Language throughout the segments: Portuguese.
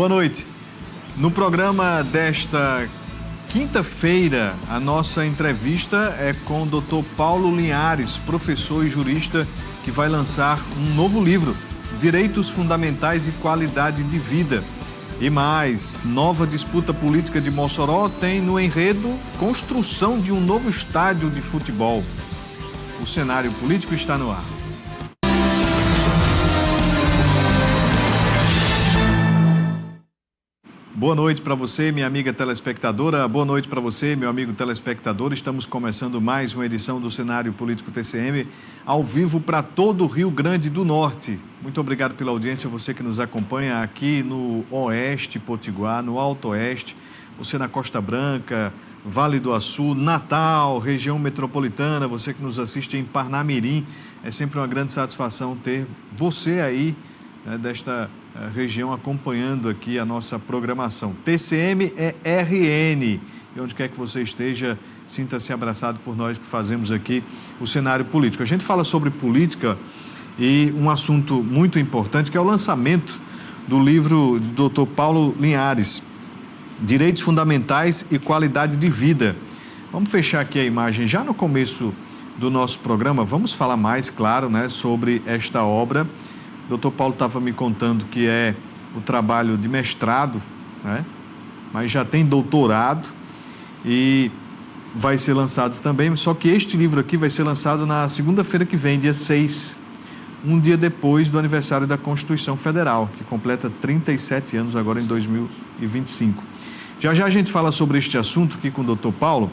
Boa noite. No programa desta quinta-feira, a nossa entrevista é com o Dr. Paulo Linhares, professor e jurista, que vai lançar um novo livro, Direitos Fundamentais e Qualidade de Vida. E mais, nova disputa política de Mossoró tem no enredo construção de um novo estádio de futebol. O cenário político está no ar. Boa noite para você, minha amiga telespectadora. Boa noite para você, meu amigo telespectador. Estamos começando mais uma edição do Cenário Político TCM, ao vivo para todo o Rio Grande do Norte. Muito obrigado pela audiência, você que nos acompanha aqui no Oeste Potiguar, no Alto Oeste, você na Costa Branca, Vale do Açu, Natal, região metropolitana, você que nos assiste em Parnamirim. É sempre uma grande satisfação ter você aí, desta região acompanhando aqui a nossa programação. TCM é RN, e onde quer que você esteja, sinta-se abraçado por nós que fazemos aqui o cenário político. A gente fala sobre política e um assunto muito importante que é o lançamento do livro do Dr. Paulo Linhares, Direitos Fundamentais e Qualidade de Vida. Vamos fechar aqui a imagem já no começo do nosso programa, vamos falar mais, claro, sobre esta obra. O Dr. Paulo estava me contando que é o trabalho de mestrado, mas já tem doutorado e vai ser lançado também, só que este livro aqui vai ser lançado na segunda-feira que vem, dia 6, um dia depois do aniversário da Constituição Federal, que completa 37 anos agora em 2025. Já a gente fala sobre este assunto aqui com o Dr. Paulo,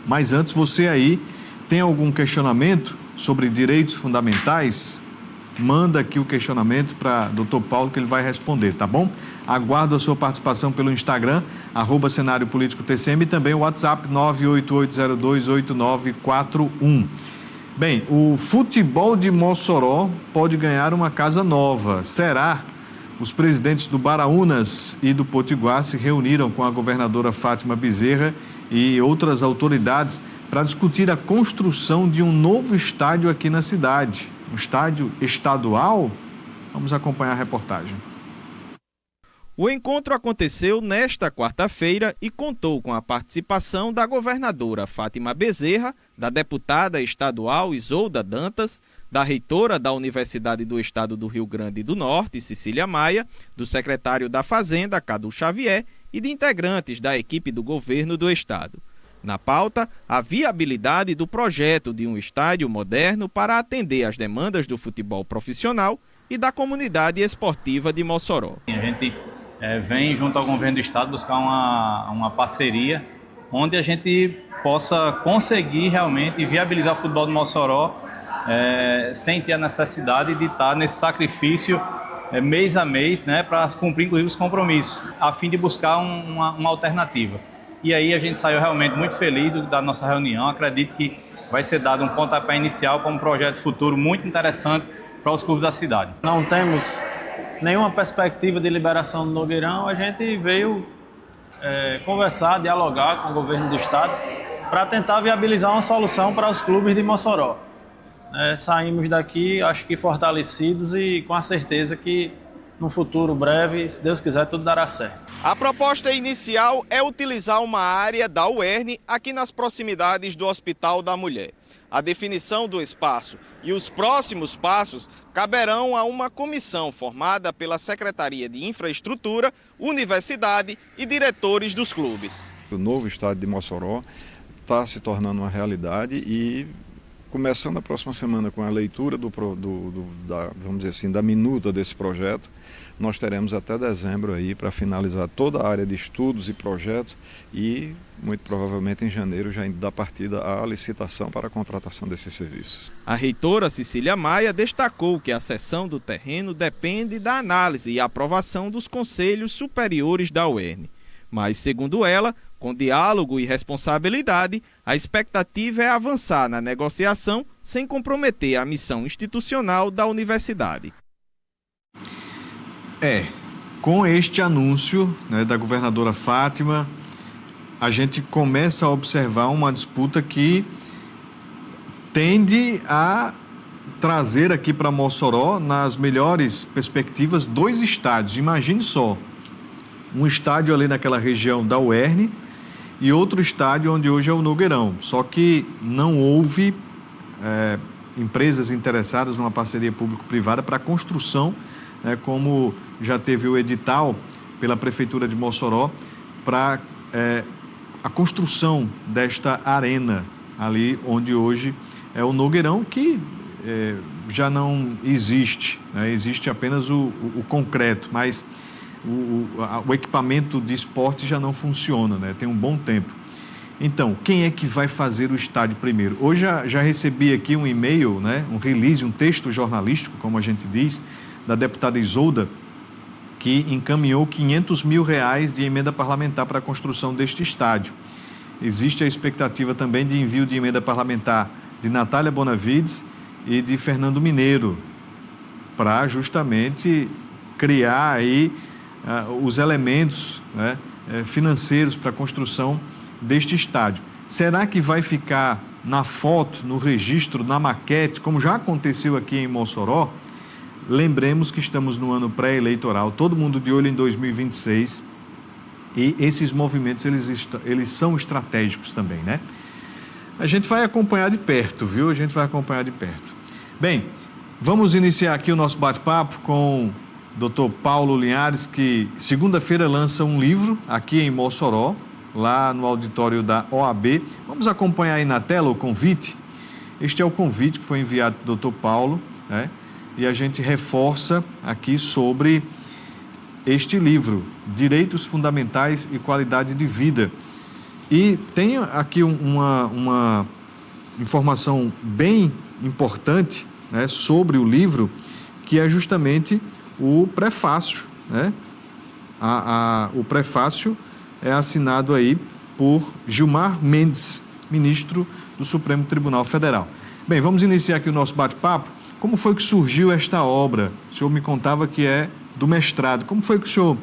mas antes, você aí tem algum questionamento sobre direitos fundamentais? Manda aqui o questionamento para Dr. Paulo que ele vai responder, tá bom? Aguardo a sua participação pelo Instagram, @Cenário Político TCM, e também o WhatsApp 988028941. Bem, o futebol de Mossoró pode ganhar uma casa nova. Será? Os presidentes do Baraunas e do Potiguar se reuniram com a governadora Fátima Bezerra e outras autoridades para discutir a construção de um novo estádio aqui na cidade. Um estádio estadual? Vamos acompanhar a reportagem. O encontro aconteceu nesta quarta-feira e contou com a participação da governadora Fátima Bezerra, da deputada estadual Isolda Dantas, da reitora da Universidade do Estado do Rio Grande do Norte, Cecília Maia, do secretário da Fazenda, Cadu Xavier, e de integrantes da equipe do governo do estado. Na pauta, a viabilidade do projeto de um estádio moderno para atender às demandas do futebol profissional e da comunidade esportiva de Mossoró. A gente vem junto ao governo do estado buscar uma parceria onde a gente possa conseguir realmente viabilizar o futebol de Mossoró sem ter a necessidade de estar nesse sacrifício mês a mês, para cumprir inclusive os compromissos, a fim de buscar uma alternativa. E aí a gente saiu realmente muito feliz da nossa reunião. Acredito que vai ser dado um pontapé inicial para um projeto futuro muito interessante para os clubes da cidade. Não temos nenhuma perspectiva de liberação do Nogueirão. A gente veio conversar, dialogar com o governo do estado para tentar viabilizar uma solução para os clubes de Mossoró. Saímos daqui, acho que fortalecidos e com a certeza que no futuro breve, se Deus quiser, tudo dará certo. A proposta inicial é utilizar uma área da UERN aqui nas proximidades do Hospital da Mulher. A definição do espaço e os próximos passos caberão a uma comissão formada pela Secretaria de Infraestrutura, Universidade e diretores dos clubes. O novo estádio de Mossoró está se tornando uma realidade e, começando a próxima semana com a leitura vamos dizer assim, da minuta desse projeto, nós teremos até dezembro aí para finalizar toda a área de estudos e projetos e, muito provavelmente, em janeiro já dá partida à licitação para a contratação desses serviços. A reitora Cecília Maia destacou que a cessão do terreno depende da análise e aprovação dos conselhos superiores da UERN. Mas, segundo ela, com diálogo e responsabilidade, a expectativa é avançar na negociação sem comprometer a missão institucional da universidade. Com este anúncio da governadora Fátima, a gente começa a observar uma disputa que tende a trazer aqui para Mossoró, nas melhores perspectivas, 2 estádios. Imagine só, um estádio ali naquela região da UERN e outro estádio onde hoje é o Nogueirão. Só que não houve empresas interessadas numa parceria público-privada para a construção, como já teve o edital pela Prefeitura de Mossoró, para a construção desta arena ali onde hoje é o Nogueirão, que já não existe, existe apenas o concreto, mas o equipamento de esporte já não funciona, tem um bom tempo. Então, quem é que vai fazer o estádio primeiro? Hoje já recebi aqui um e-mail, um release, um texto jornalístico, como a gente diz, da deputada Isolda, que encaminhou R$500 mil de emenda parlamentar para a construção deste estádio. Existe a expectativa também de envio de emenda parlamentar de Natália Bonavides e de Fernando Mineiro, para justamente criar aí os elementos financeiros para a construção deste estádio. Será que vai ficar na foto, no registro, na maquete, como já aconteceu aqui em Mossoró? Lembremos que estamos no ano pré-eleitoral, todo mundo de olho em 2026, e esses movimentos eles são estratégicos também, A gente vai acompanhar de perto, viu? A gente vai acompanhar de perto. Bem, vamos iniciar aqui o nosso bate-papo com o Dr. Paulo Linhares, que segunda-feira lança um livro aqui em Mossoró, lá no auditório da OAB. Vamos acompanhar aí na tela o convite. Este é o convite que foi enviado para o Dr. Paulo, e a gente reforça aqui sobre este livro, Direitos Fundamentais e Qualidade de Vida. E tem aqui uma informação bem importante sobre o livro, que é justamente o prefácio. O prefácio é assinado aí por Gilmar Mendes, ministro do Supremo Tribunal Federal. Bem, vamos iniciar aqui o nosso bate-papo. Como foi que surgiu esta obra? O senhor me contava que é do mestrado. Como foi que o senhor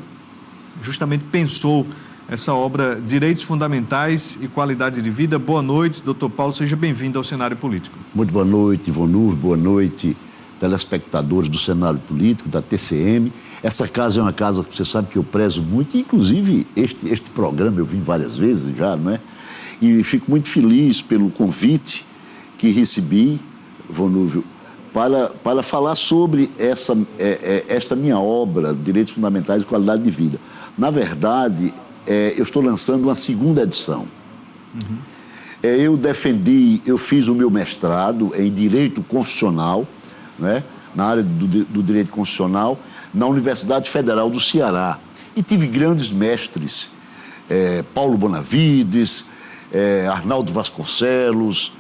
justamente pensou essa obra, Direitos Fundamentais e Qualidade de Vida? Boa noite, doutor Paulo, seja bem-vindo ao cenário político. Muito boa noite, Ivonur, boa noite, telespectadores do cenário político, da TCM. Essa casa é uma casa que você sabe que eu prezo muito, inclusive este programa eu vim várias vezes já, E fico muito feliz pelo convite que recebi, Ivonur, para falar sobre esta minha obra, Direitos Fundamentais e Qualidade de Vida. Na verdade, eu estou lançando uma segunda edição. Eu fiz o meu mestrado em Direito Constitucional, na área do Direito Constitucional, na Universidade Federal do Ceará. E tive grandes mestres, Paulo Bonavides, Arnaldo Vasconcelos,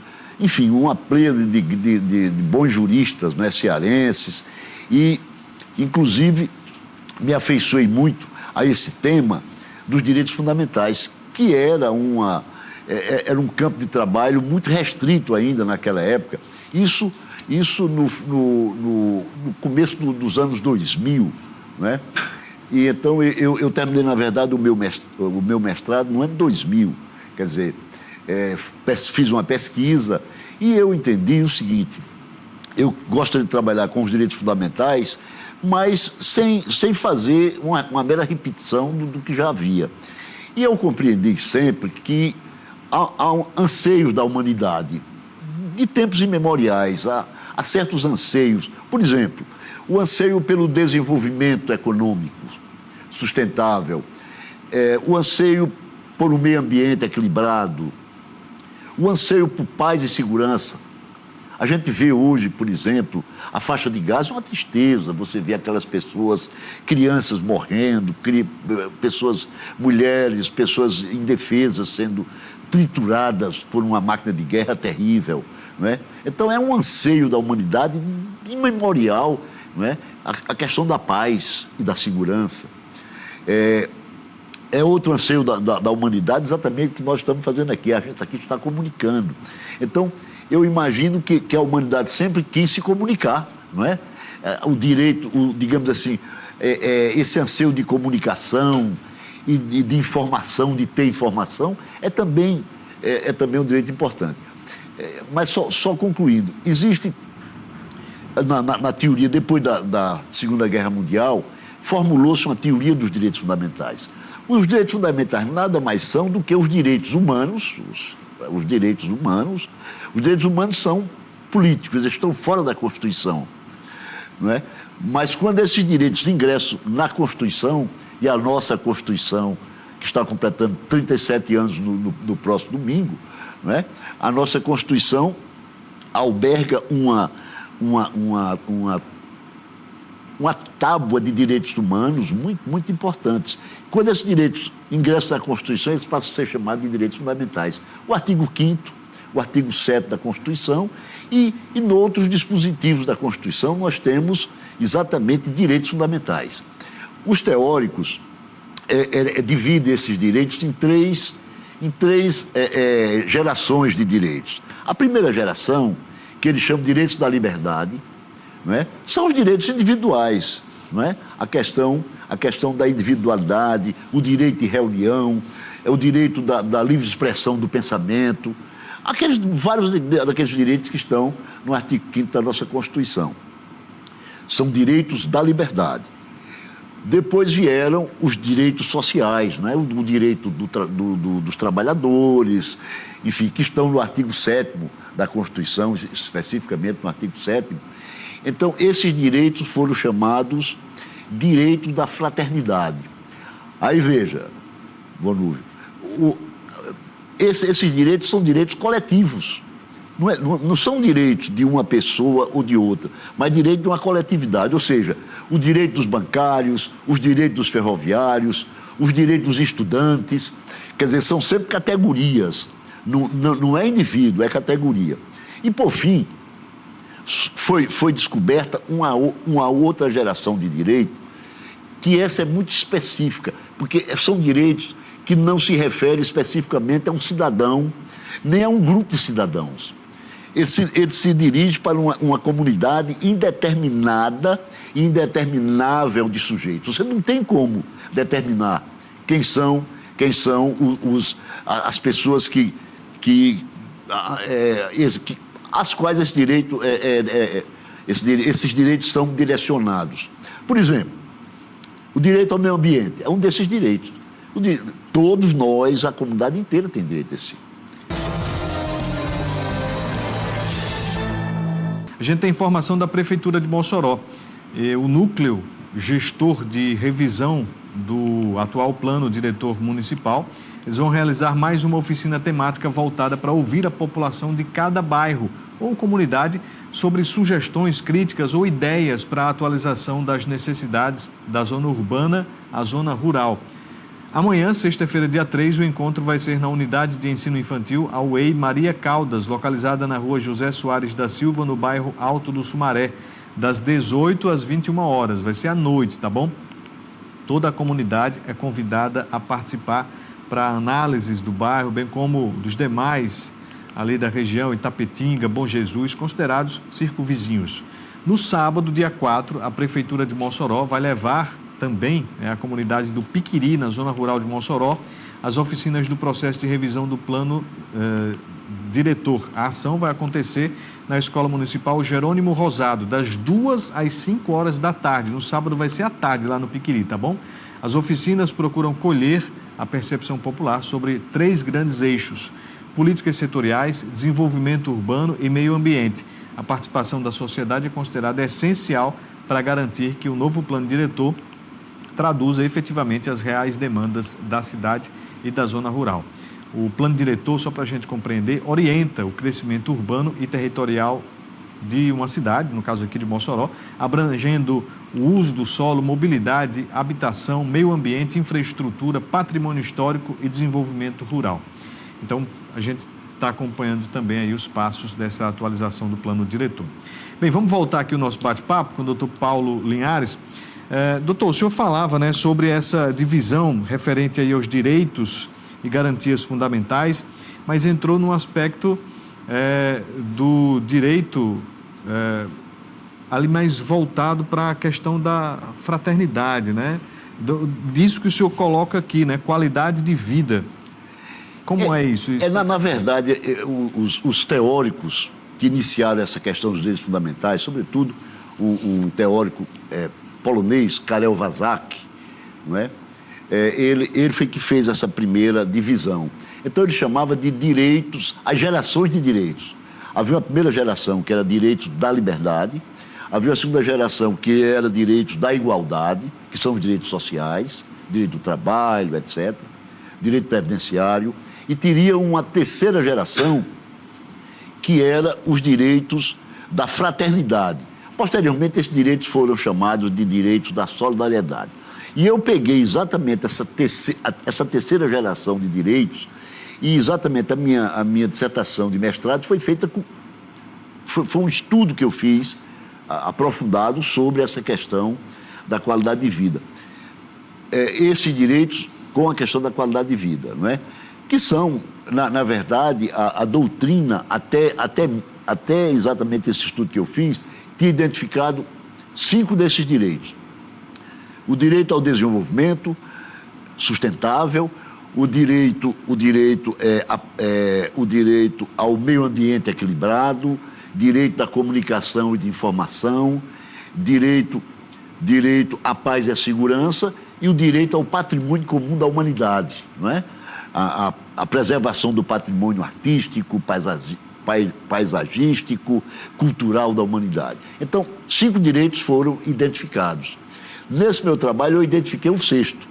enfim, uma pleiade de bons juristas cearenses. E, inclusive, me afeiçoei muito a esse tema dos direitos fundamentais, que era um campo de trabalho muito restrito ainda naquela época. Isso no começo dos anos 2000, E então eu terminei, na verdade, o meu mestrado no ano 2000, quer dizer, fiz uma pesquisa e eu entendi o seguinte: eu gosto de trabalhar com os direitos fundamentais, mas sem fazer uma mera repetição do que já havia. E eu compreendi sempre que há anseios da humanidade, de tempos imemoriais, há certos anseios. Por exemplo, o anseio pelo desenvolvimento econômico sustentável, o anseio por um meio ambiente equilibrado, o anseio por paz e segurança. A gente vê hoje, por exemplo, a faixa de Gaza é uma tristeza. Você vê aquelas pessoas, crianças morrendo, pessoas, mulheres, pessoas indefesas sendo trituradas por uma máquina de guerra terrível. Então é um anseio da humanidade imemorial, a questão da paz e da segurança. É outro anseio da humanidade, exatamente o que nós estamos fazendo aqui. A gente aqui está comunicando. Então, eu imagino que a humanidade sempre quis se comunicar, O direito, digamos assim, esse anseio de comunicação e de informação, de ter informação, é também um direito importante. Mas só concluindo, existe, na teoria, depois da Segunda Guerra Mundial, formulou-se uma teoria dos direitos fundamentais. Os direitos fundamentais nada mais são do que os direitos humanos, os direitos humanos. Os direitos humanos são políticos, eles estão fora da Constituição, não é? Mas quando esses direitos ingressam na Constituição, e a nossa Constituição, que está completando 37 anos no próximo domingo, não é? A nossa Constituição alberga uma tábua de direitos humanos muito, muito importantes. Quando esses direitos ingressam na Constituição, eles passam a ser chamados de direitos fundamentais. O artigo 5º, o artigo 7º da Constituição e em outros dispositivos da Constituição nós temos exatamente direitos fundamentais. Os teóricos dividem esses direitos em três gerações de direitos. A primeira geração, que eles chamam de direitos da liberdade, não é? São os direitos individuais, não é? A questão da individualidade, o direito de reunião, o direito da livre expressão do pensamento, vários daqueles direitos que estão no artigo 5º da nossa Constituição. São direitos da liberdade. Depois vieram os direitos sociais, não é? O direito dos trabalhadores, enfim, que estão no artigo 7º da Constituição, especificamente no artigo 7º. Então, esses direitos foram chamados direitos da fraternidade. Aí, veja, Bonúvio, esses direitos são direitos coletivos. Não são direitos de uma pessoa ou de outra, mas direito de uma coletividade. Ou seja, o direito dos bancários, os direitos dos ferroviários, os direitos dos estudantes. Quer dizer, são sempre categorias. Não é indivíduo, é categoria. E, por fim, foi descoberta uma outra geração de direito, que essa é muito específica, porque são direitos que não se referem especificamente a um cidadão, nem a um grupo de cidadãos. Ele se dirige para uma comunidade indeterminada e indeterminável de sujeitos. Você não tem como determinar quem são as pessoas às quais esses direitos são direcionados. Por exemplo, o direito ao meio ambiente é um desses direitos. Todos nós, a comunidade inteira, tem direito a esse. A gente tem informação da Prefeitura de Mossoró. O núcleo gestor de revisão do atual plano diretor municipal, eles vão realizar mais uma oficina temática voltada para ouvir a população de cada bairro ou comunidade sobre sugestões, críticas ou ideias para a atualização das necessidades da zona urbana à zona rural. Amanhã, sexta-feira, dia 3, o encontro vai ser na Unidade de Ensino Infantil, a UEI Maria Caldas, localizada na rua José Soares da Silva, no bairro Alto do Sumaré, das 18 às 21 horas. Vai ser à noite, tá bom? Toda a comunidade é convidada a participar para análises do bairro, bem como dos demais ali da região, Itapetinga, Bom Jesus, considerados circunvizinhos. No sábado, dia 4, a Prefeitura de Mossoró vai levar também a comunidade do Piquiri, na zona rural de Mossoró, as oficinas do processo de revisão do plano diretor. A ação vai acontecer na Escola Municipal Jerônimo Rosado, das 2 às 5 horas da tarde. No sábado vai ser à tarde lá no Piquiri, tá bom? As oficinas procuram colher a percepção popular sobre 3 grandes eixos: políticas setoriais, desenvolvimento urbano e meio ambiente. A participação da sociedade é considerada essencial para garantir que o novo plano diretor traduza efetivamente as reais demandas da cidade e da zona rural. O plano diretor, só para a gente compreender, orienta o crescimento urbano e territorial de uma cidade, no caso aqui de Mossoró, abrangendo o uso do solo, mobilidade, habitação, meio ambiente, infraestrutura, patrimônio histórico e desenvolvimento rural. Então, a gente está acompanhando também aí os passos dessa atualização do plano diretor. Bem, vamos voltar aqui o nosso bate-papo com o doutor Paulo Linhares. Doutor, o senhor falava, né, sobre essa divisão referente aí aos direitos e garantias fundamentais, mas entrou num aspecto do direito ali mais voltado para a questão da fraternidade, né? Disso que o senhor coloca aqui, né? Qualidade de vida. Como é isso? Na verdade, os teóricos que iniciaram essa questão dos direitos fundamentais, sobretudo um teórico polonês, Karel Vazak, não é? Ele foi que fez essa primeira divisão. Então ele chamava de direitos, as gerações de direitos. Havia uma primeira geração que era direitos da liberdade, havia a segunda geração que era direitos da igualdade, que são os direitos sociais, direito do trabalho, etc., direito previdenciário, e teria uma terceira geração que era os direitos da fraternidade. Posteriormente, esses direitos foram chamados de direitos da solidariedade. E eu peguei exatamente essa terceira geração de direitos e exatamente a minha dissertação de mestrado foi feita foi um estudo que eu fiz aprofundado sobre essa questão da qualidade de vida. Esses direitos com a questão da qualidade de vida, não é? Que são, na verdade, a doutrina, até exatamente esse estudo que eu fiz, tinha identificado 5 desses direitos. O direito ao desenvolvimento sustentável, o direito ao meio ambiente equilibrado, direito da comunicação e de informação, direito à paz e à segurança e o direito ao patrimônio comum da humanidade, não é? A preservação do patrimônio artístico, paisagístico, cultural da humanidade. Então, 5 direitos foram identificados. Nesse meu trabalho, eu identifiquei um sexto,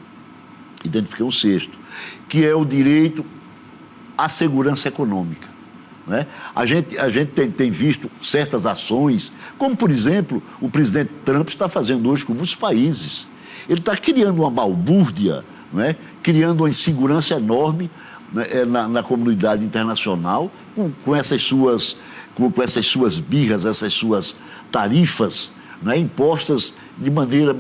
que é o direito à segurança econômica. Não é? A gente tem visto certas ações, como, por exemplo, o presidente Trump está fazendo hoje com muitos países. Ele está criando uma balbúrdia, não é? Criando uma insegurança enorme, né, na comunidade internacional, com essas suas birras, essas suas tarifas, não é? Impostas de maneira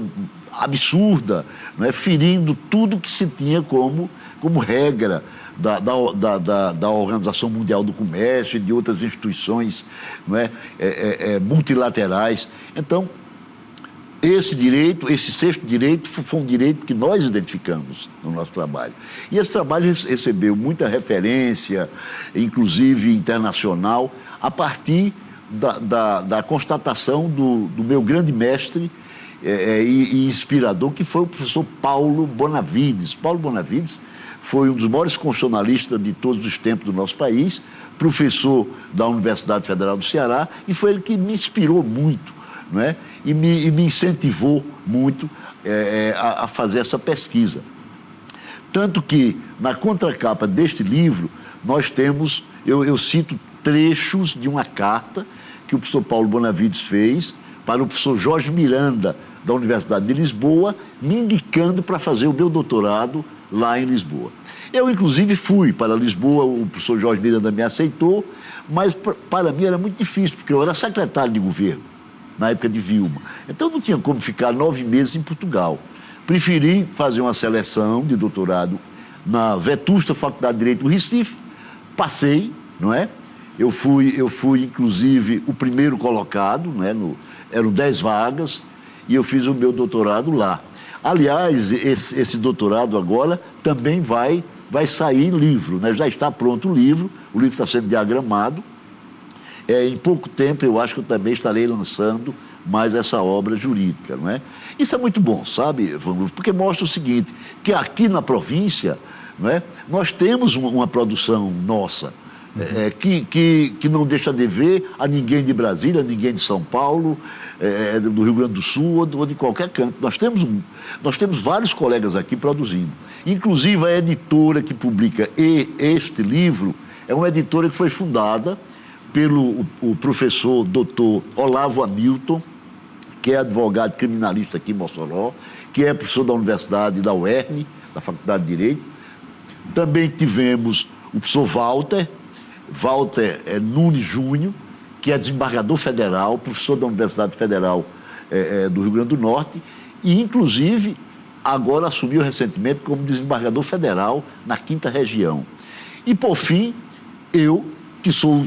absurda, não é? Ferindo tudo que se tinha como regra da Organização Mundial do Comércio e de outras instituições, não é? Multilaterais. Então, esse sexto direito foi um direito que nós identificamos no nosso trabalho. E esse trabalho recebeu muita referência, inclusive internacional, a partir da constatação do meu grande mestre e inspirador, que foi o professor Paulo Bonavides. Paulo Bonavides foi um dos maiores constitucionalistas de todos os tempos do nosso país, professor da Universidade Federal do Ceará, e foi ele que me inspirou muito, não é? E me incentivou muito a fazer essa pesquisa. Tanto que, na contracapa deste livro, nós temos, eu cito trechos de uma carta que o professor Paulo Bonavides fez para o professor Jorge Miranda, da Universidade de Lisboa, me indicando para fazer o meu doutorado lá em Lisboa. Eu, inclusive, fui para Lisboa, o professor Jorge Miranda me aceitou, mas para mim era muito difícil, porque eu era secretário de governo, na época de Vilma. Então, não tinha como ficar 9 meses em Portugal. Preferi fazer uma seleção de doutorado na Vetusta Faculdade de Direito do Recife, passei, não é? Eu fui, inclusive, o primeiro colocado, não é? Eram 10 vagas, e eu fiz o meu doutorado lá. Aliás, esse doutorado agora também vai sair livro, né? Já está pronto o livro está sendo diagramado. Em pouco tempo, eu acho que eu também estarei lançando mais essa obra jurídica, não é? Isso é muito bom, sabe, Vangluf? Porque mostra o seguinte, que aqui na província, não é? Nós temos uma produção nossa, que não deixa de ver a ninguém de Brasília, a ninguém de São Paulo, do Rio Grande do Sul ou de qualquer canto. Nós temos vários colegas aqui produzindo. Inclusive, a editora que publica este livro é uma editora que foi fundada pelo o professor doutor Olavo Hamilton, que é advogado criminalista aqui em Mossoró, que é professor da Universidade da UERN, da Faculdade de Direito. Também tivemos o professor Walter Nunes Júnior, que é desembargador federal, professor da Universidade Federal do Rio Grande do Norte, e, inclusive, agora assumiu recentemente como desembargador federal na 5ª Região. E, por fim, eu, que sou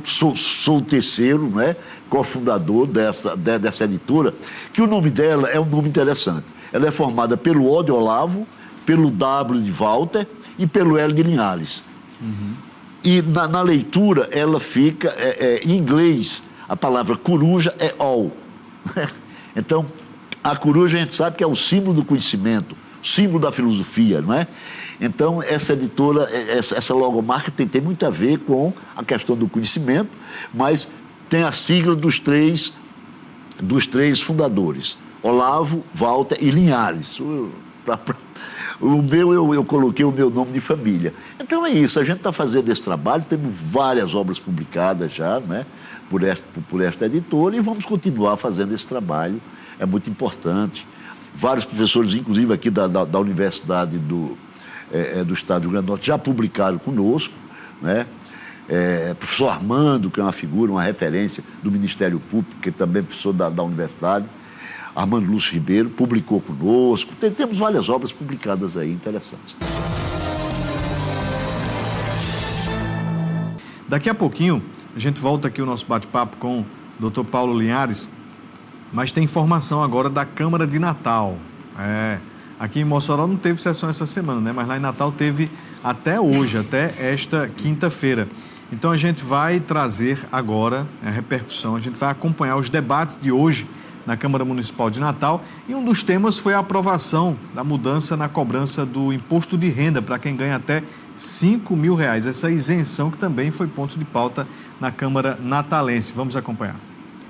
o terceiro, né, cofundador dessa editora, que o nome dela é um nome interessante. Ela é formada pelo O de Olavo, pelo W de Walter e pelo L de Linhares. Uhum. E na leitura ela fica, em inglês, a palavra coruja é all. Então, A coruja a gente sabe que é o símbolo do conhecimento, símbolo da filosofia, não é? Então, essa editora, essa logomarca tem muito a ver com a questão do conhecimento, mas tem a sigla dos três fundadores, Olavo, Walter e Linhares. O meu, eu coloquei o meu nome de família. Então é isso, a gente está fazendo esse trabalho, temos várias obras publicadas já, né, por esta editora, e vamos continuar fazendo esse trabalho, é muito importante. Vários professores, inclusive aqui da Universidade do Estado do Rio Grande do Norte, já publicaram conosco, né? Professor Armando, que é uma figura, uma referência do Ministério Público, que também é professor da Universidade, Armando Lúcio Ribeiro, publicou conosco. Temos várias obras publicadas aí, interessantes. Daqui a pouquinho, a gente volta aqui o nosso bate-papo com o Dr. Paulo Linhares, mas tem informação agora da Câmara de Natal. Aqui em Mossoró não teve sessão essa semana, né? Mas lá em Natal teve até hoje, até esta quinta-feira. Então a gente vai trazer agora a repercussão, a gente vai acompanhar os debates de hoje na Câmara Municipal de Natal, e um dos temas foi a aprovação da mudança na cobrança do imposto de renda para quem ganha até R$5.000, essa isenção que também foi ponto de pauta na Câmara natalense. Vamos acompanhar.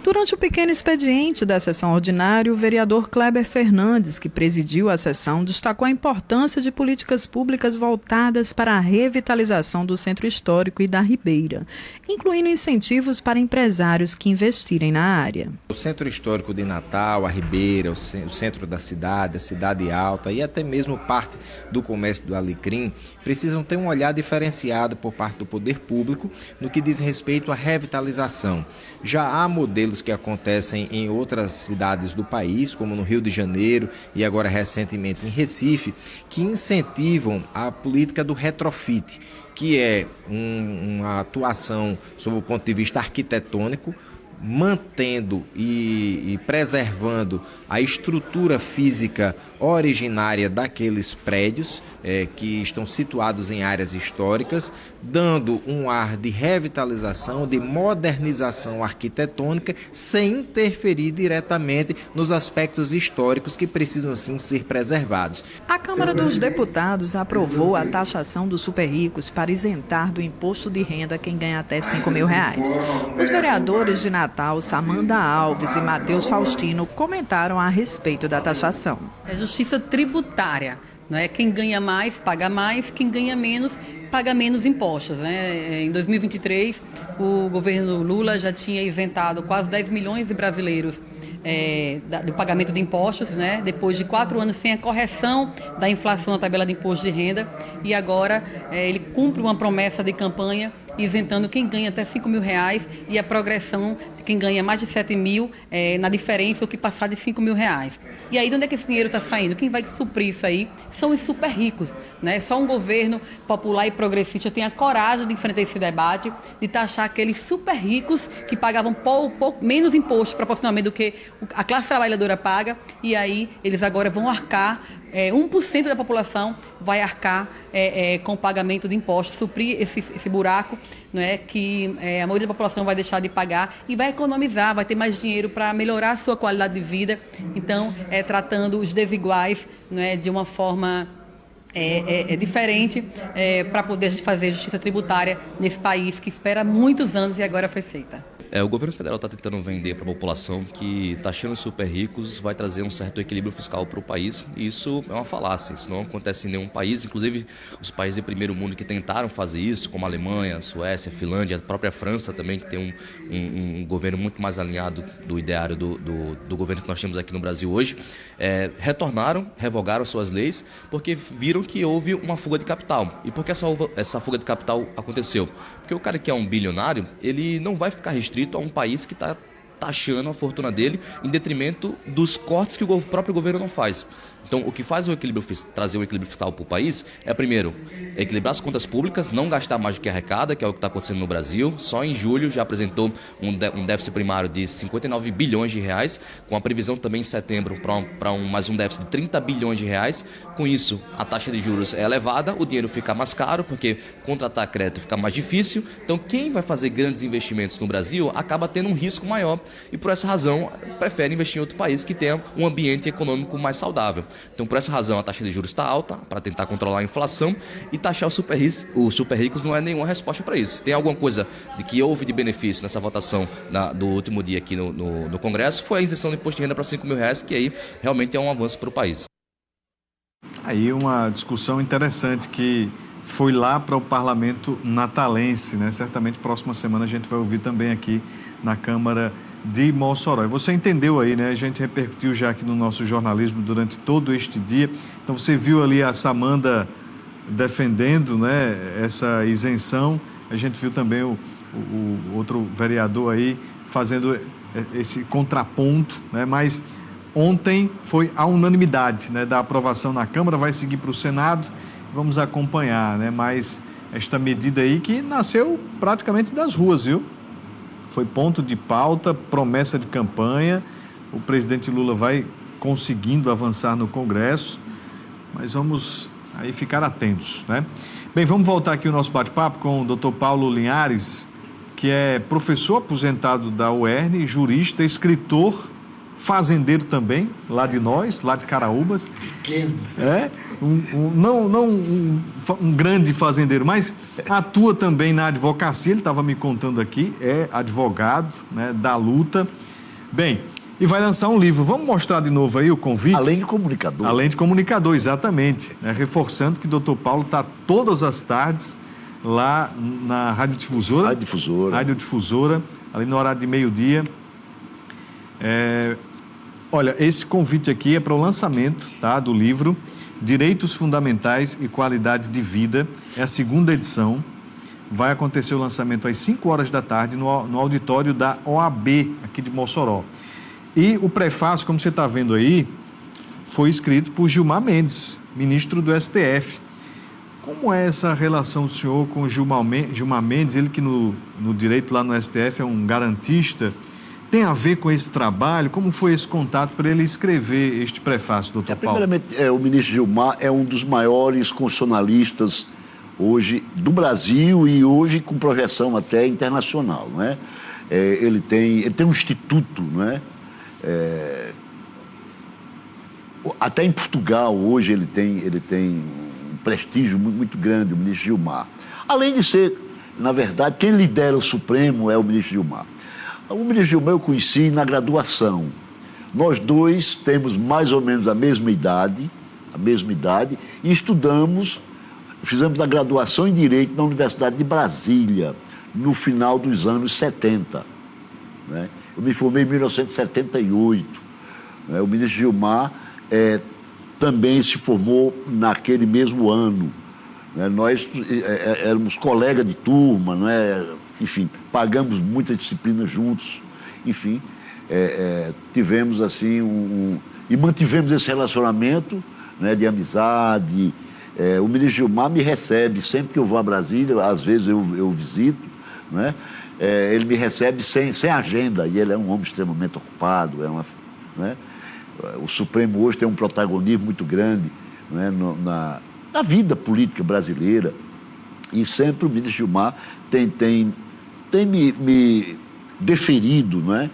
Durante o pequeno expediente da sessão ordinária, o vereador Kleber Fernandes, que presidiu a sessão, destacou a importância de políticas públicas voltadas para a revitalização do centro histórico e da Ribeira, incluindo incentivos para empresários que investirem na área. O centro histórico de Natal, a Ribeira, o centro da cidade, a Cidade Alta e até mesmo parte do comércio do Alecrim precisam ter um olhar diferenciado por parte do poder público no que diz respeito à revitalização. Já há modelos que acontecem em outras cidades do país, como no Rio de Janeiro e agora recentemente em Recife, que incentivam a política do retrofit, que é uma atuação sob o ponto de vista arquitetônico, mantendo e preservando a estrutura física originária daqueles prédios que estão situados em áreas históricas, dando um ar de revitalização, de modernização arquitetônica, sem interferir diretamente nos aspectos históricos que precisam, sim, ser preservados. A Câmara dos Deputados aprovou a taxação dos super-ricos para isentar do imposto de renda quem ganha até R$5.000. Os vereadores de Natal, Samanda Alves e Matheus Faustino, comentaram a respeito da taxação. É justiça tributária, não é? Quem ganha mais, paga mais, quem ganha menos, paga menos impostos, né? Em 2023, o governo Lula já tinha isentado quase 10 milhões de brasileiros do pagamento de impostos, né? Depois de 4 anos sem a correção da inflação na tabela de imposto de renda, e agora ele cumpre uma promessa de campanha isentando quem ganha até R$5.000 e a progressão de quem ganha mais de 7.000 na diferença o que passar de R$5.000. E aí, de onde é que esse dinheiro está saindo? Quem vai suprir isso aí são os super ricos, né? Só um governo popular e progressista tem a coragem de enfrentar esse debate, de taxar aqueles super ricos que pagavam pouco menos imposto proporcionalmente do que a classe trabalhadora paga, e aí eles agora vão arcar, 1% da população vai arcar com o pagamento de impostos, suprir esse buraco, não é, que a maioria da população vai deixar de pagar e vai economizar, vai ter mais dinheiro para melhorar a sua qualidade de vida. Então, tratando os desiguais, não é, de uma forma diferente, para poder a gente fazer justiça tributária nesse país que espera muitos anos e agora foi feita. O governo federal está tentando vender para a população que taxando os super ricos vai trazer um certo equilíbrio fiscal para o país, e isso é uma falácia, isso não acontece em nenhum país, inclusive os países de primeiro mundo que tentaram fazer isso, como a Alemanha, a Suécia, a Finlândia, a própria França também, que tem um governo muito mais alinhado do ideário do governo que nós temos aqui no Brasil hoje, revogaram suas leis porque viram que houve uma fuga de capital. E por que essa fuga de capital aconteceu? Porque o cara que é um bilionário, ele não vai ficar restrito a um país que está taxando a fortuna dele em detrimento dos cortes que o próprio governo não faz. Então, o que faz trazer o equilíbrio fiscal para o país é, primeiro, equilibrar as contas públicas, não gastar mais do que arrecada, que é o que está acontecendo no Brasil. Só em julho já apresentou um déficit primário de 59 bilhões de reais, com a previsão também em setembro para mais um déficit de 30 bilhões de reais. Com isso, a taxa de juros é elevada, o dinheiro fica mais caro, porque contratar crédito fica mais difícil. Então, quem vai fazer grandes investimentos no Brasil acaba tendo um risco maior e, por essa razão, prefere investir em outro país que tenha um ambiente econômico mais saudável. Então, por essa razão, a taxa de juros está alta para tentar controlar a inflação, e taxar os super ricos não é nenhuma resposta para isso. Tem alguma coisa de que houve de benefício nessa votação do último dia aqui no Congresso, foi a isenção do imposto de renda para R$5.000, que aí realmente é um avanço para o país. Aí uma discussão interessante que foi lá para o Parlamento Natalense, né? Certamente próxima semana a gente vai ouvir também aqui na Câmara de Mossoró. E você entendeu aí, né? A gente repercutiu já aqui no nosso jornalismo durante todo este dia. Então você viu ali a Samanda defendendo, né, essa isenção. A gente viu também o outro vereador aí fazendo esse contraponto, né? Mas ontem foi a unanimidade, né, da aprovação na Câmara, vai seguir para o Senado. Vamos acompanhar, né? Mas esta medida aí que nasceu praticamente das ruas, viu? Foi ponto de pauta, promessa de campanha. O presidente Lula vai conseguindo avançar no Congresso, mas vamos aí ficar atentos, né? Bem, vamos voltar aqui o nosso bate-papo com o Dr. Paulo Linhares, que é professor aposentado da UERN, jurista, escritor, fazendeiro também, lá de nós, lá de Caraúbas. Pequeno. Não um grande fazendeiro, mas atua também na advocacia, ele estava me contando aqui, é advogado, né, da luta. Bem, e vai lançar um livro. Vamos mostrar de novo aí o convite? Além de comunicador. Além de comunicador, exatamente. Né, reforçando que o Dr. Paulo está todas as tardes lá na Rádio Difusora. Rádio Difusora, ali no horário de meio-dia. Olha, esse convite aqui é para o lançamento, tá, do livro Direitos Fundamentais e Qualidade de Vida. É a 2ª edição. Vai acontecer o lançamento às 5 horas da tarde no auditório da OAB, aqui de Mossoró. E o prefácio, como você está vendo aí, foi escrito por Gilmar Mendes, ministro do STF. Como é essa relação do senhor com Gilmar Mendes, ele que no direito lá no STF é um garantista? Tem a ver com esse trabalho? Como foi esse contato para ele escrever este prefácio, doutor Paulo? Primeiramente, o ministro Gilmar é um dos maiores constitucionalistas hoje do Brasil e hoje com projeção até internacional, não é? Ele tem um instituto, não é? Até em Portugal hoje ele tem um prestígio muito grande, o ministro Gilmar. Além de ser, na verdade, quem lidera o Supremo é o ministro Gilmar. O ministro Gilmar eu conheci na graduação. Nós dois temos mais ou menos a mesma idade, e fizemos a graduação em Direito na Universidade de Brasília, no final dos anos 70. Né? Eu me formei em 1978. Né? O ministro Gilmar também se formou naquele mesmo ano. Né? Nós éramos colegas de turma, não é? Enfim, pagamos muitas disciplinas juntos, enfim, tivemos assim e mantivemos esse relacionamento, né, de amizade. O ministro Gilmar me recebe sempre que eu vou a Brasília, às vezes eu visito, né, ele me recebe sem agenda, e ele é um homem extremamente ocupado, né, o Supremo hoje tem um protagonismo muito grande, né, na vida política brasileira, e sempre o ministro Gilmar tem me deferido, não é?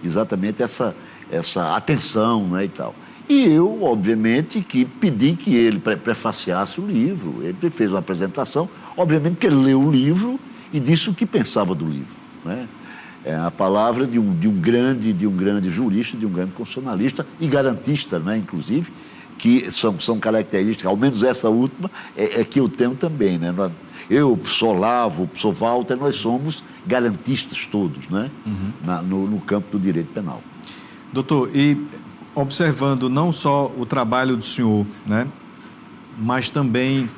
Exatamente essa atenção, não é, e tal. E eu, obviamente, que pedi que ele prefaciasse o livro. Ele fez uma apresentação, obviamente que ele leu o livro e disse o que pensava do livro, né? É a palavra de um grande jurista, de um grande constitucionalista e garantista, né, inclusive, que são características, ao menos essa última, que eu tenho também, né? Eu, o professor Olavo, o professor Walter, nós somos garantistas todos, né? No campo do direito penal. Doutor, e observando não só o trabalho do senhor, né, mas também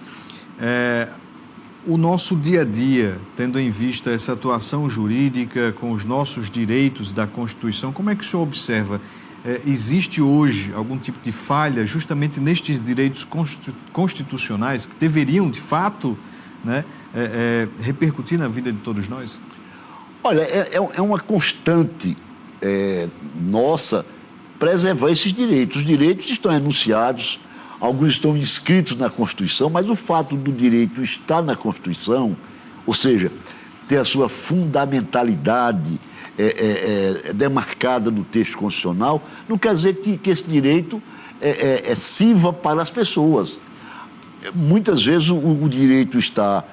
o nosso dia a dia, tendo em vista essa atuação jurídica com os nossos direitos da Constituição, como é que o senhor observa existe hoje algum tipo de falha justamente nestes direitos constitucionais que deveriam, de fato, né, repercutir na vida de todos nós? Olha, é uma constante nossa preservar esses direitos. Os direitos estão enunciados, alguns estão inscritos na Constituição, mas o fato do direito estar na Constituição, ou seja, ter a sua fundamentalidade demarcada no texto constitucional, não quer dizer que esse direito sirva para as pessoas. Muitas vezes o direito está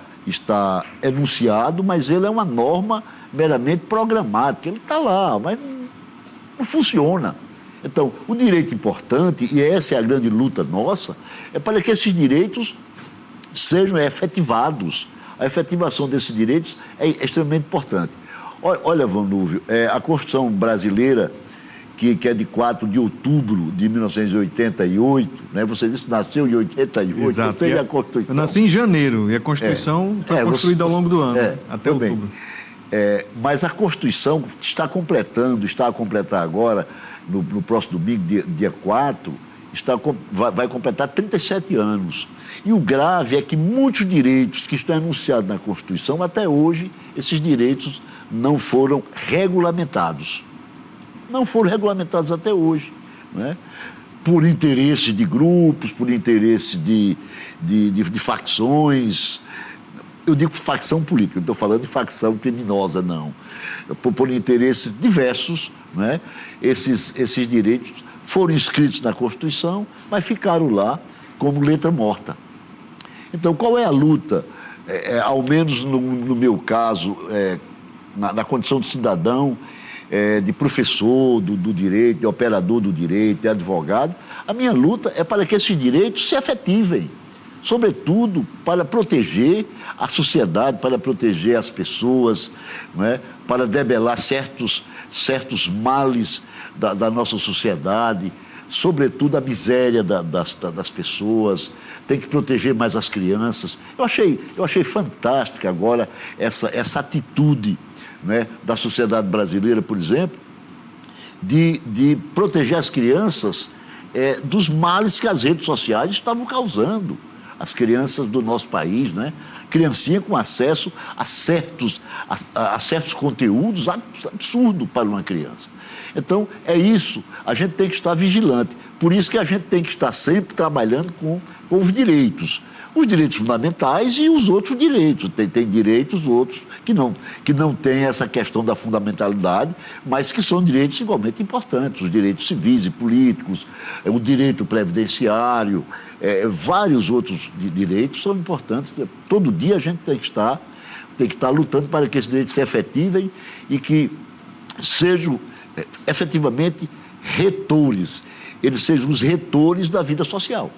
enunciado, mas ele é uma norma meramente programática. Ele está lá, mas não funciona. Então, o direito importante, e essa é a grande luta nossa, é para que esses direitos sejam efetivados. A efetivação desses direitos é extremamente importante. Olha, Vanúvio, a Constituição brasileira, que é de 4 de outubro de 1988, né? Você disse que nasceu em 88, exato. A Constituição. Eu nasci em janeiro e a Constituição foi construída ao longo do ano, até outubro. Mas a Constituição está a completar agora, no próximo domingo, dia 4, vai completar 37 anos. E o grave é que muitos direitos que estão enunciados na Constituição, até hoje, esses direitos não foram regulamentados. Não foram regulamentados até hoje, né? Por interesse de grupos, por interesse de facções. Eu digo facção política, não estou falando de facção criminosa, não. Por interesses diversos, né? Esses direitos foram inscritos na Constituição, mas ficaram lá como letra morta. Então, qual é a luta? Ao menos no meu caso, na condição de cidadão, de professor do direito, de operador do direito, de advogado, a minha luta é para que esses direitos se efetivem, sobretudo para proteger a sociedade, para proteger as pessoas, né? Para debelar certos males da nossa sociedade, sobretudo a miséria das pessoas. Tem que proteger mais as crianças. Eu achei fantástica agora essa atitude, né, da sociedade brasileira, por exemplo, de proteger as crianças dos males que as redes sociais estavam causando. As crianças do nosso país, né? Criancinha com acesso a certos conteúdos absurdos para uma criança. Então, é isso, a gente tem que estar vigilante. Por isso que a gente tem que estar sempre trabalhando com os direitos. Os direitos fundamentais e os outros direitos. Tem direitos outros que não têm essa questão da fundamentalidade, mas que são direitos igualmente importantes. Os direitos civis e políticos, o direito previdenciário, vários outros direitos são importantes. Todo dia a gente tem que estar lutando para que esses direitos se efetivem e que sejam efetivamente retores. Eles sejam os retores da vida social.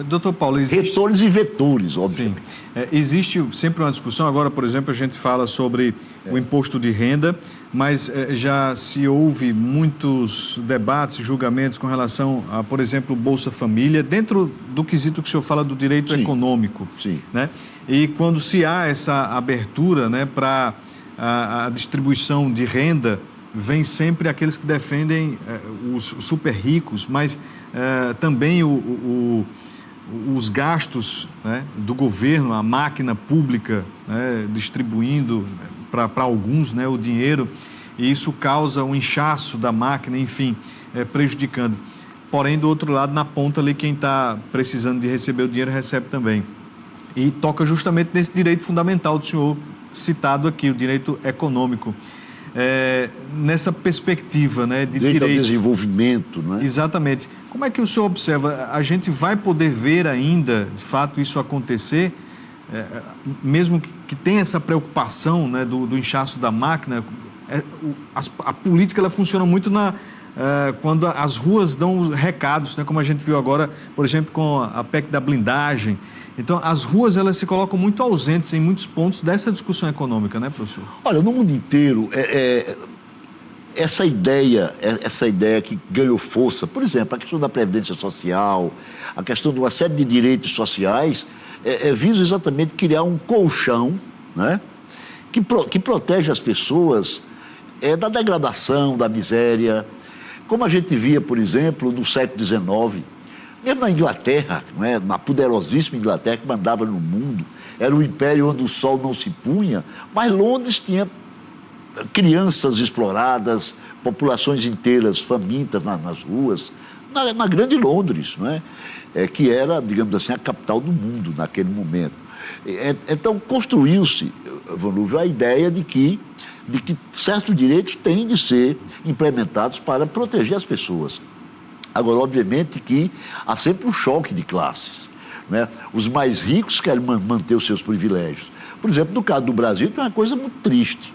Doutor Paulo, retores e vetores, obviamente. Sim. Existe sempre uma discussão, agora, por exemplo, a gente fala sobre o imposto de renda, mas já se houve muitos debates, julgamentos com relação a, por exemplo, Bolsa Família, dentro do quesito que o senhor fala do direito econômico. Sim. Né? E quando se há essa abertura, né, para a distribuição de renda, vem sempre aqueles que defendem os super ricos, mas também os gastos, né, do governo, a máquina pública, né, distribuindo para alguns, né, o dinheiro, e isso causa um inchaço da máquina, enfim, prejudicando. Porém, do outro lado, na ponta ali, quem está precisando de receber o dinheiro recebe também. E toca justamente nesse direito fundamental do senhor citado aqui, o direito econômico. Nessa perspectiva, né, de direito ao desenvolvimento, não é? Exatamente. Como é que o senhor observa? A gente vai poder ver ainda, de fato, isso acontecer, mesmo que tenha essa preocupação, né, do inchaço da máquina? A política ela funciona muito quando as ruas dão os recados, né, como a gente viu agora, por exemplo, com a PEC da blindagem. Então, as ruas elas se colocam muito ausentes em muitos pontos dessa discussão econômica, né, professor? Olha, no mundo inteiro, essa ideia que ganhou força, por exemplo, a questão da previdência social, a questão de uma série de direitos sociais, visa exatamente criar um colchão, né, que protege as pessoas da degradação, da miséria, como a gente via, por exemplo, no século XIX, mesmo na Inglaterra, não é? Na poderosíssima Inglaterra que mandava no mundo, era um império onde o sol não se punha, mas Londres tinha crianças exploradas, populações inteiras famintas nas ruas, na grande Londres, não é? Que era, digamos assim, a capital do mundo naquele momento. Então, construiu-se, Vanlúvio, a ideia de que certos direitos têm de ser implementados para proteger as pessoas. Agora, obviamente que há sempre um choque de classes, né? Os mais ricos querem manter os seus privilégios. Por exemplo, no caso do Brasil, tem uma coisa muito triste.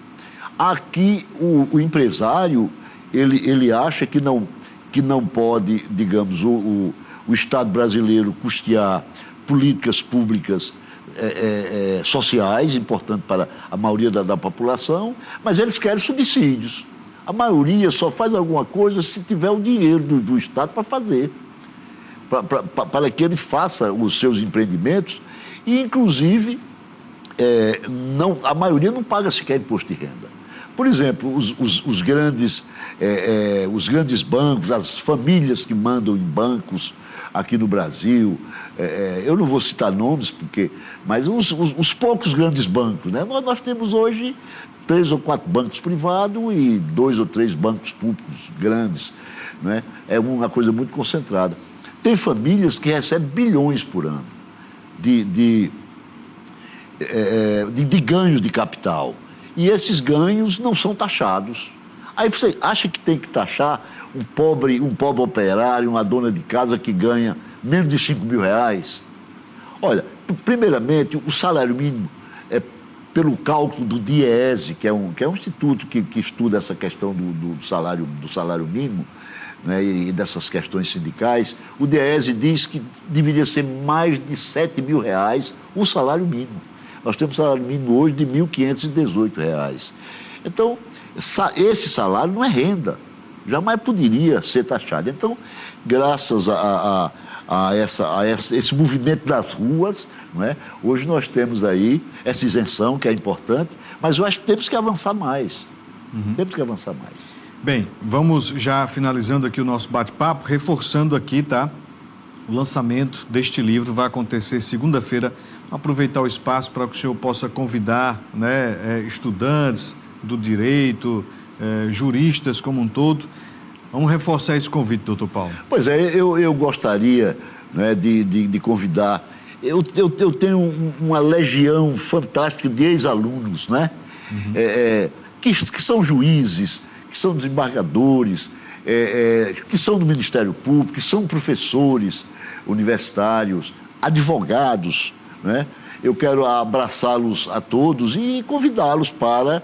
Aqui, o empresário, ele acha que não pode, digamos, o Estado brasileiro custear políticas públicas sociais, importantes para a maioria da população, mas eles querem subsídios. A maioria só faz alguma coisa se tiver o dinheiro do Estado para fazer, para que ele faça os seus empreendimentos e, inclusive, a maioria não paga sequer imposto de renda. Por exemplo, os grandes bancos, as famílias que mandam em bancos aqui no Brasil, eu não vou citar nomes, mas os poucos grandes bancos, né? Nós temos hoje 3 ou 4 bancos privados e 2 ou 3 bancos públicos grandes, né? É uma coisa muito concentrada. Tem famílias que recebem bilhões por ano de ganhos de capital. E esses ganhos não são taxados. Aí você acha que tem que taxar um pobre operário, uma dona de casa que ganha menos de 5 mil reais? Olha, primeiramente, o salário mínimo, pelo cálculo do DIEESE, que é um instituto que estuda essa questão do salário mínimo, né, e dessas questões sindicais, o DIEESE diz que deveria ser mais de 7 mil reais o salário mínimo. Nós temos salário mínimo hoje de R$ 1.518. Então, esse salário não é renda, jamais poderia ser taxado. Então, graças a esse movimento das ruas, não é? Hoje nós temos aí essa isenção, que é importante, mas eu acho que temos que avançar mais. Temos que avançar mais. Bem, vamos já finalizando aqui o nosso bate-papo, reforçando aqui, tá? O lançamento deste livro vai acontecer segunda-feira. Aproveitar o espaço para que o senhor possa convidar, né, estudantes do direito, juristas como um todo. Vamos reforçar esse convite, doutor Paulo. Pois é, eu gostaria, né, de convidar. Eu tenho uma legião fantástica de ex-alunos, né? Que são juízes, que são desembargadores, que são do Ministério Público, que são professores universitários, advogados, né? Eu quero abraçá-los a todos e convidá-los para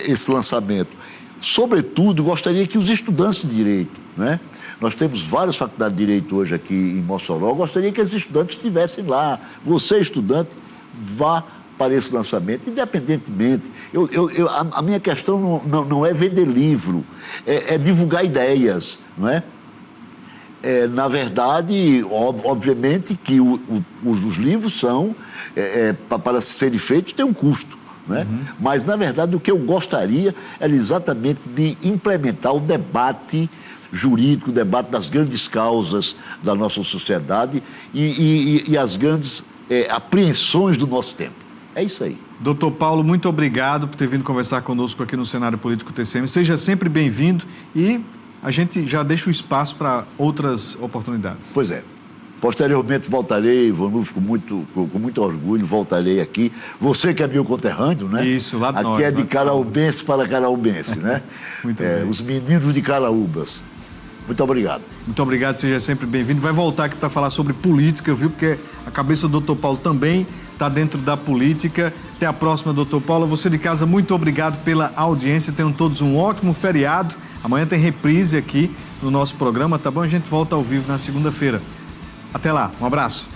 esse lançamento. Sobretudo, gostaria que os estudantes de Direito, né? Nós temos várias faculdades de Direito hoje aqui em Mossoró, gostaria que os estudantes estivessem lá. Você, estudante, vá para esse lançamento, independentemente. A minha questão não é vender livro, é divulgar ideias, não é? Na verdade, obviamente que os livros são, para serem feitos, tem um custo, né? Mas, na verdade, o que eu gostaria era exatamente de implementar o debate jurídico, o debate das grandes causas da nossa sociedade e as grandes apreensões do nosso tempo. É isso aí. Doutor Paulo, muito obrigado por ter vindo conversar conosco aqui no Cenário Político TCM. Seja sempre bem-vindo e a gente já deixa o espaço para outras oportunidades. Pois é. Posteriormente voltarei, Vanlúvio, com muito orgulho, voltarei aqui. Você que é meu conterrâneo, né? Isso, lá de nós. Aqui é de caraúbense para caraúbense, né? Muito bem. Os meninos de Caraúbas. Muito obrigado. Muito obrigado, seja sempre bem-vindo. Vai voltar aqui para falar sobre política, viu? Porque a cabeça do doutor Paulo também está dentro da política. Até a próxima, doutor Paulo. Você de casa, muito obrigado pela audiência. Tenham todos um ótimo feriado. Amanhã tem reprise aqui no nosso programa, tá bom? A gente volta ao vivo na segunda-feira. Até lá, um abraço.